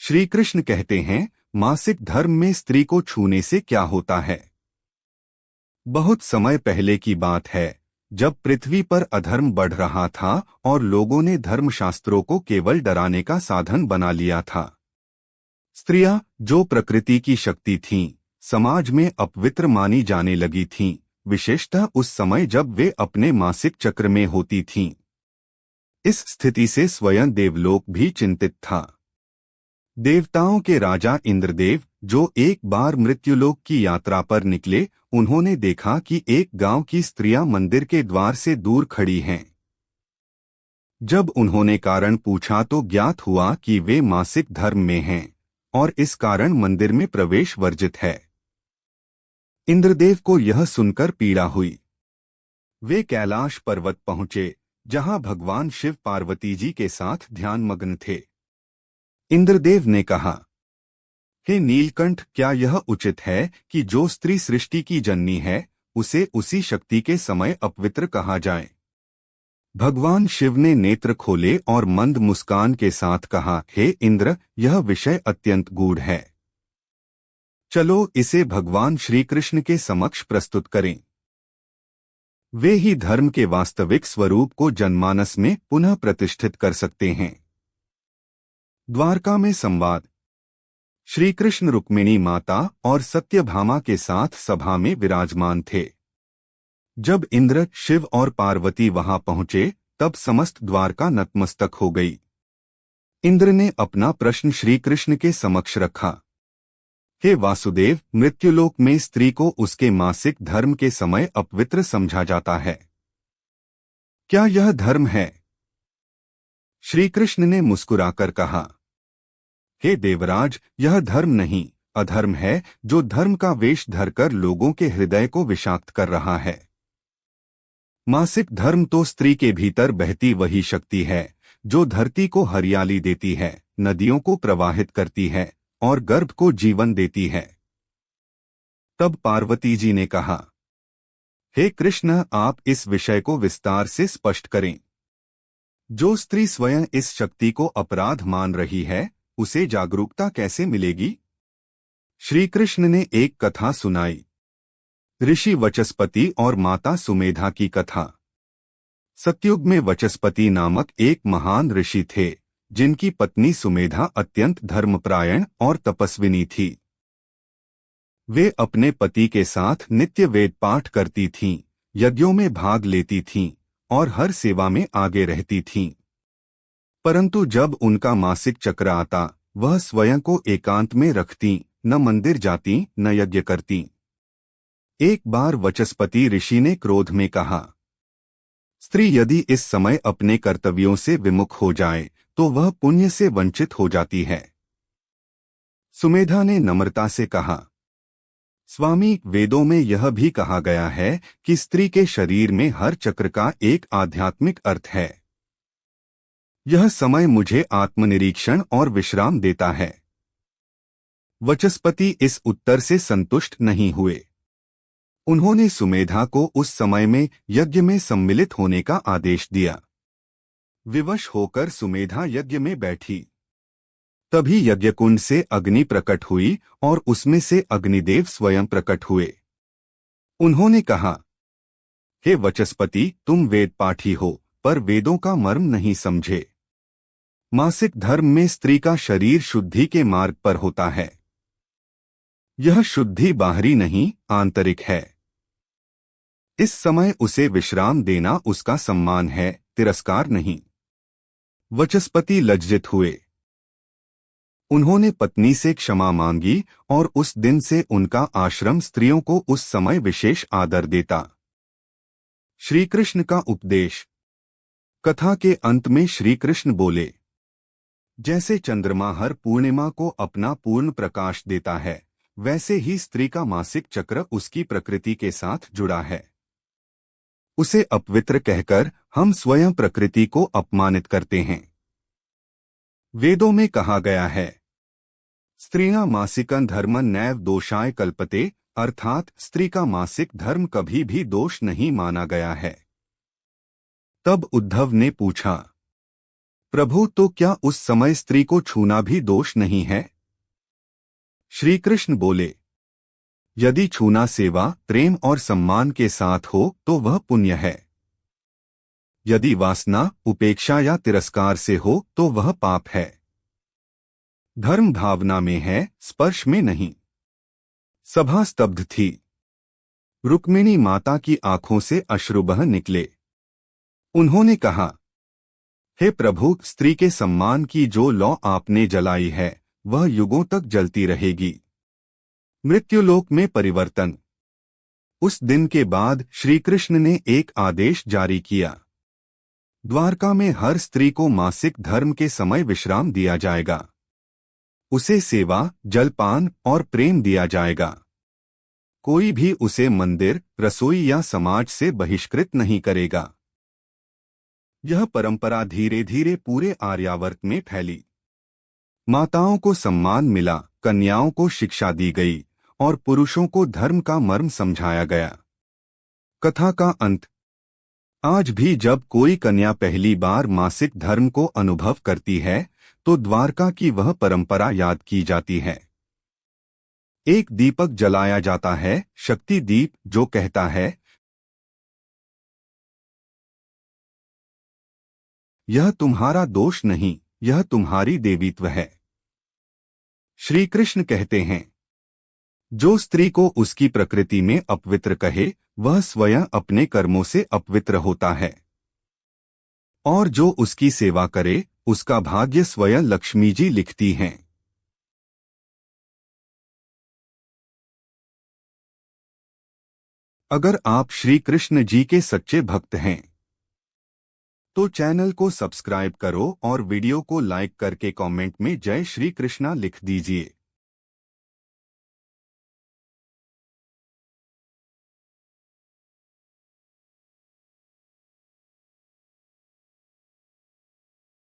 श्री कृष्ण कहते हैं, मासिक धर्म में स्त्री को छूने से क्या होता है। बहुत समय पहले की बात है, जब पृथ्वी पर अधर्म बढ़ रहा था और लोगों ने धर्मशास्त्रों को केवल डराने का साधन बना लिया था। स्त्रियां, जो प्रकृति की शक्ति थीं, समाज में अपवित्र मानी जाने लगी थीं, विशेषतः उस समय जब वे अपने मासिक चक्र में होती थीं। इस स्थिति से स्वयं देवलोक भी चिंतित था। देवताओं के राजा इंद्रदेव, जो एक बार मृत्युलोक की यात्रा पर निकले, उन्होंने देखा कि एक गांव की स्त्रियां मंदिर के द्वार से दूर खड़ी हैं। जब उन्होंने कारण पूछा तो ज्ञात हुआ कि वे मासिक धर्म में हैं और इस कारण मंदिर में प्रवेश वर्जित है। इंद्रदेव को यह सुनकर पीड़ा हुई। वे कैलाश पर्वत पहुंचे, जहां भगवान शिव पार्वती जी के साथ ध्यानमग्न थे। इंद्रदेव ने कहा, हे नीलकंठ, क्या यह उचित है कि जो स्त्री सृष्टि की जननी है, उसे उसी शक्ति के समय अपवित्र कहा जाए। भगवान शिव ने नेत्र खोले और मंद मुस्कान के साथ कहा, हे इंद्र, यह विषय अत्यंत गूढ़ है। चलो इसे भगवान श्री कृष्ण के समक्ष प्रस्तुत करें। वे ही धर्म के वास्तविक स्वरूप को जनमानस में पुनः प्रतिष्ठित कर सकते हैं। द्वारका में संवाद। श्री कृष्ण रुक्मिणी माता और सत्यभामा के साथ सभा में विराजमान थे। जब इंद्र, शिव और पार्वती वहां पहुंचे, तब समस्त द्वारका नतमस्तक हो गई। इंद्र ने अपना प्रश्न श्री कृष्ण के समक्ष रखा। हे वासुदेव, मृत्युलोक में स्त्री को उसके मासिक धर्म के समय अपवित्र समझा जाता है। क्या यह धर्म है? श्री कृष्ण ने मुस्कुराकर कहा, हे देवराज, यह धर्म नहीं, अधर्म है, जो धर्म का वेश धरकर लोगों के हृदय को विषाक्त कर रहा है। मासिक धर्म तो स्त्री के भीतर बहती वही शक्ति है जो धरती को हरियाली देती है, नदियों को प्रवाहित करती है और गर्भ को जीवन देती है। तब पार्वती जी ने कहा, हे कृष्ण, आप इस विषय को विस्तार से स्पष्ट करें। जो स्त्री स्वयं इस शक्ति को अपराध मान रही है, उसे जागरूकता कैसे मिलेगी? श्री कृष्ण ने एक कथा सुनाई। ऋषि वचस्पति और माता सुमेधा की कथा। सतयुग में वचस्पति नामक एक महान ऋषि थे, जिनकी पत्नी सुमेधा अत्यंत धर्मपरायण और तपस्विनी थी। वे अपने पति के साथ नित्य वेद पाठ करती थीं, यज्ञों में भाग लेती थीं और हर सेवा में आगे रहती थीं। परंतु जब उनका मासिक चक्र आता, वह स्वयं को एकांत में रखती, न मंदिर जाती, न यज्ञ करती। एक बार वचस्पति ऋषि ने क्रोध में कहा, स्त्री यदि इस समय अपने कर्तव्यों से विमुख हो जाए, तो वह पुण्य से वंचित हो जाती है। सुमेधा ने नम्रता से कहा, स्वामी, वेदों में यह भी कहा गया है कि स्त्री के शरीर में हर चक्र का एक आध्यात्मिक अर्थ है। यह समय मुझे आत्मनिरीक्षण और विश्राम देता है। वचस्पति इस उत्तर से संतुष्ट नहीं हुए। उन्होंने सुमेधा को उस समय में यज्ञ में सम्मिलित होने का आदेश दिया। विवश होकर सुमेधा यज्ञ में बैठी। तभी यज्ञकुंड से अग्नि प्रकट हुई और उसमें से अग्निदेव स्वयं प्रकट हुए। उन्होंने कहा, हे वचस्पति, तुम वेद पाठी हो, पर वेदों का मर्म नहीं समझे। मासिक धर्म में स्त्री का शरीर शुद्धि के मार्ग पर होता है। यह शुद्धि बाहरी नहीं, आंतरिक है। इस समय उसे विश्राम देना उसका सम्मान है, तिरस्कार नहीं। वचस्पति लज्जित हुए। उन्होंने पत्नी से क्षमा मांगी और उस दिन से उनका आश्रम स्त्रियों को उस समय विशेष आदर देता। श्री कृष्ण का उपदेश। कथा के अंत में श्री कृष्ण बोले, जैसे चंद्रमा हर पूर्णिमा को अपना पूर्ण प्रकाश देता है, वैसे ही स्त्री का मासिक चक्र उसकी प्रकृति के साथ जुड़ा है। उसे अपवित्र कहकर हम स्वयं प्रकृति को अपमानित करते हैं। वेदों में कहा गया है, स्त्रीणा मासिकं धर्मं नैव दोषाय कल्पते, अर्थात स्त्री का मासिक धर्म कभी भी दोष नहीं माना गया है। तब उद्धव ने पूछा, प्रभु, तो क्या उस समय स्त्री को छूना भी दोष नहीं है? श्री कृष्ण बोले, यदि छूना सेवा, प्रेम और सम्मान के साथ हो तो वह पुण्य है। यदि वासना, उपेक्षा या तिरस्कार से हो तो वह पाप है। धर्म भावना में है, स्पर्श में नहीं। सभा स्तब्ध थी। रुक्मिणी माता की आंखों से अश्रु बह निकले। उन्होंने कहा, हे प्रभु, स्त्री के सम्मान की जो लौ आपने जलाई है वह युगों तक जलती रहेगी। मृत्युलोक में परिवर्तन। उस दिन के बाद श्री कृष्ण ने एक आदेश जारी किया। द्वारका में हर स्त्री को मासिक धर्म के समय विश्राम दिया जाएगा। उसे सेवा, जलपान और प्रेम दिया जाएगा। कोई भी उसे मंदिर, रसोई या समाज से बहिष्कृत नहीं करेगा। यह परंपरा धीरे धीरे पूरे आर्यावर्त में फैली। माताओं को सम्मान मिला, कन्याओं को शिक्षा दी गई और पुरुषों को धर्म का मर्म समझाया गया। कथा का अंत। आज भी जब कोई कन्या पहली बार मासिक धर्म को अनुभव करती है तो द्वारका की वह परंपरा याद की जाती है। एक दीपक जलाया जाता है, शक्ति दीप, जो कहता है, यह तुम्हारा दोष नहीं, यह तुम्हारी देवीत्व है। श्री कृष्ण कहते हैं, जो स्त्री को उसकी प्रकृति में अपवित्र कहे वह स्वयं अपने कर्मों से अपवित्र होता है, और जो उसकी सेवा करे उसका भाग्य स्वयं लक्ष्मी जी लिखती हैं। अगर आप श्री कृष्ण जी के सच्चे भक्त हैं तो चैनल को सब्सक्राइब करो और वीडियो को लाइक करके कमेंट में जय श्री कृष्णा लिख दीजिए।